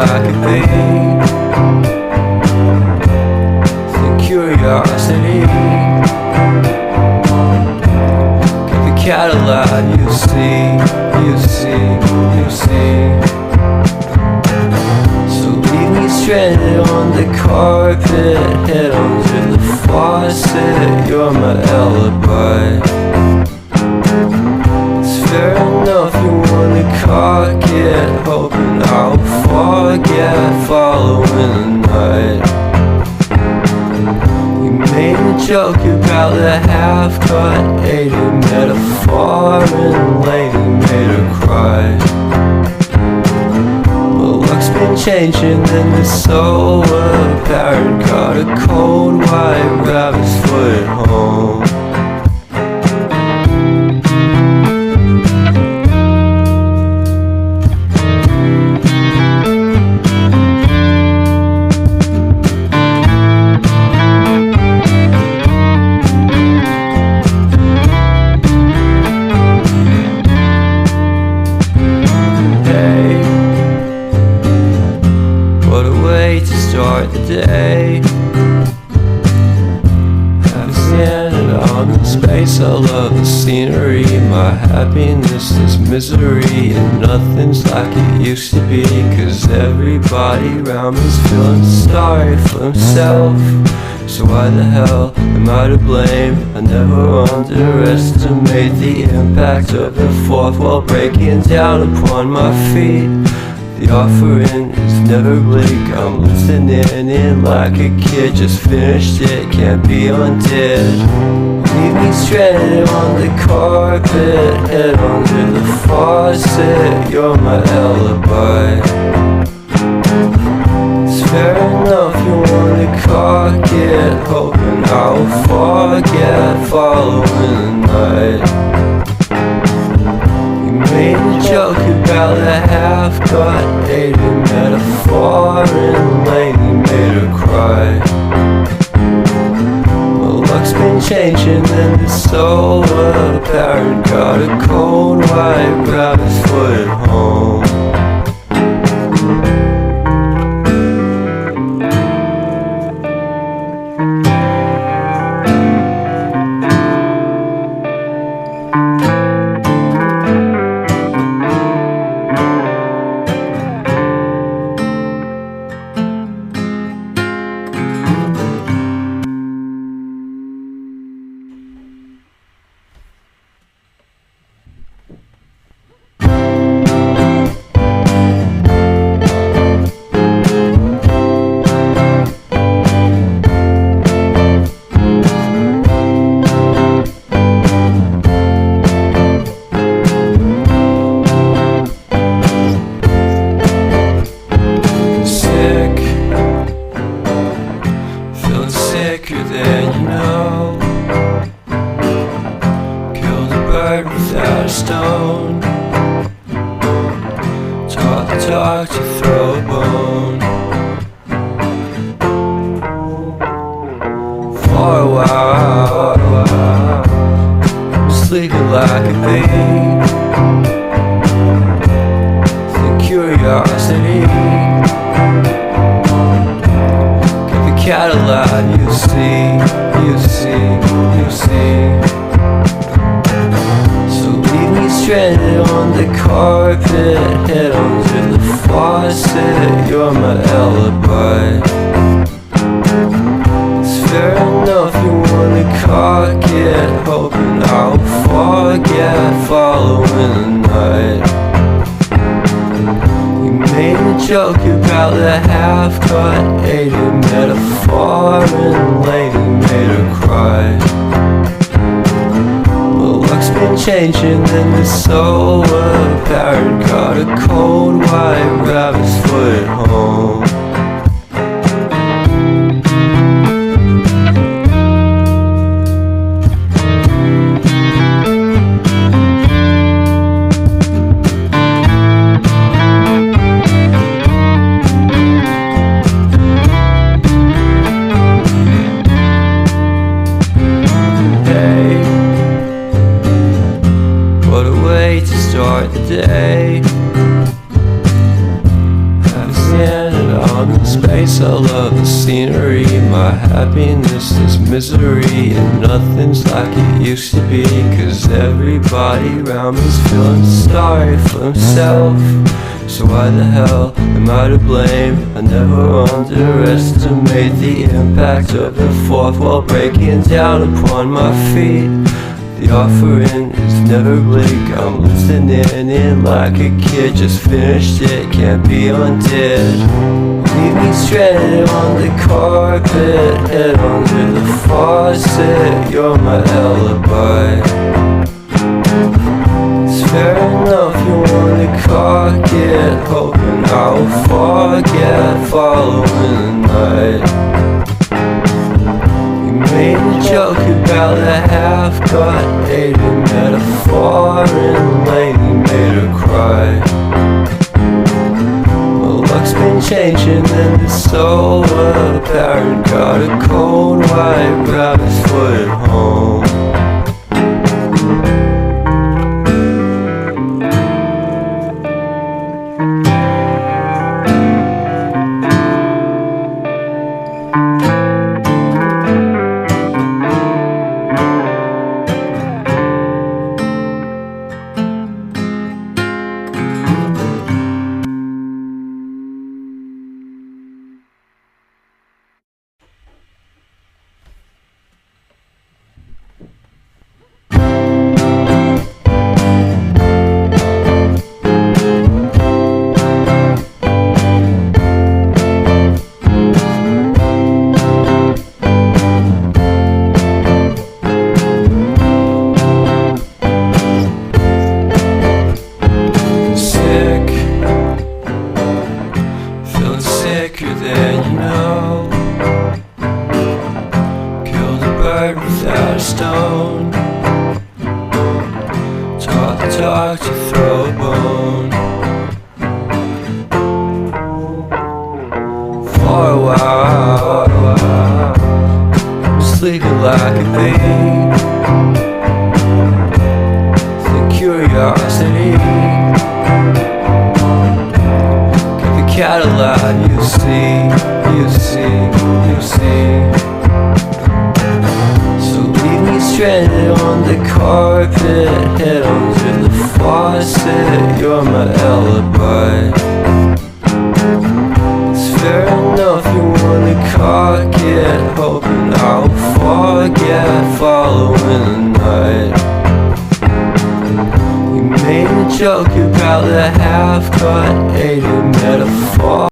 like a bee. The curiosity, give a cat a light. You see, you see, you see. So leave me stranded on the carpet, head onto the faucet. You're my alibi. It's fair enough you wanna cock it, hoping I'll forget following the night. You made a joke about the half-cut, ate a metaphor and lady made her cry. Well, luck's been changing and it's so apparent. Got a cold white rabbit's foot at home. Start the day, have standing on in space. I love the scenery. My happiness is misery, and nothing's like it used to be. Cause everybody around me's feeling sorry for himself. So why the hell am I to blame? I never underestimate the impact of the fourth wall breaking down upon my feet. The offering is never bleak. I'm listening in like a kid. Just finished it, can't be undid. Leave me stranded on the carpet, head under the faucet. You're my alibi. It's fair enough you wanna cock it, hoping I'll forget following the night. Made a joke about the half-cut, ate a metaphor and lady made her cry. Well, luck's been changing and it's so apparent. Got a cold white rabbit's foot at home. Sicker than you know. Killed a bird without a stone. Taught the dog to throw a bone. For a while, I'm sleeping like a bee. The curiosity, cat a light. You see, you see, you see. So leave me stranded on the carpet, head onto the faucet. You're my alibi. It's fair enough you wanna cock it, hoping I'll forget following the night. Made a joke about the half-cut, ate a metaphor and lady made her cry. Well, luck's been changing and it's so apparent. Got a cold white rabbit's foot at home. Start the day, stand on the space. I love the scenery. My happiness is misery, and nothing's like it used to be. Cause everybody around me's feeling sorry for himself. So why the hell am I to blame? I never underestimate the impact of the fourth wall breaking down upon my feet. The offering is never bleak. I'm listening in like a kid, just finished it, can't be undid. Leave me stranded on the carpet, head under the faucet. You're my alibi. It's fair enough you wanna cock it, hoping I'll forget following the night. Made a joke about the half-cut hated metaphor, and lady made her cry. My luck's been changing and it's so apparent. Got a cold white rabbit's foot at home. Sicker than you know. Killed a bird without a stone. Taught the dog to throw a bone. For a while, I'm sleeping like a bee. The curiosity. Cadillac, you see. So leave me stranded on the carpet, head under the faucet. You're my alibi. It's fair enough you wanna cock it, hoping I'll forget following the night. Made a joke about the half-cut hated metaphor.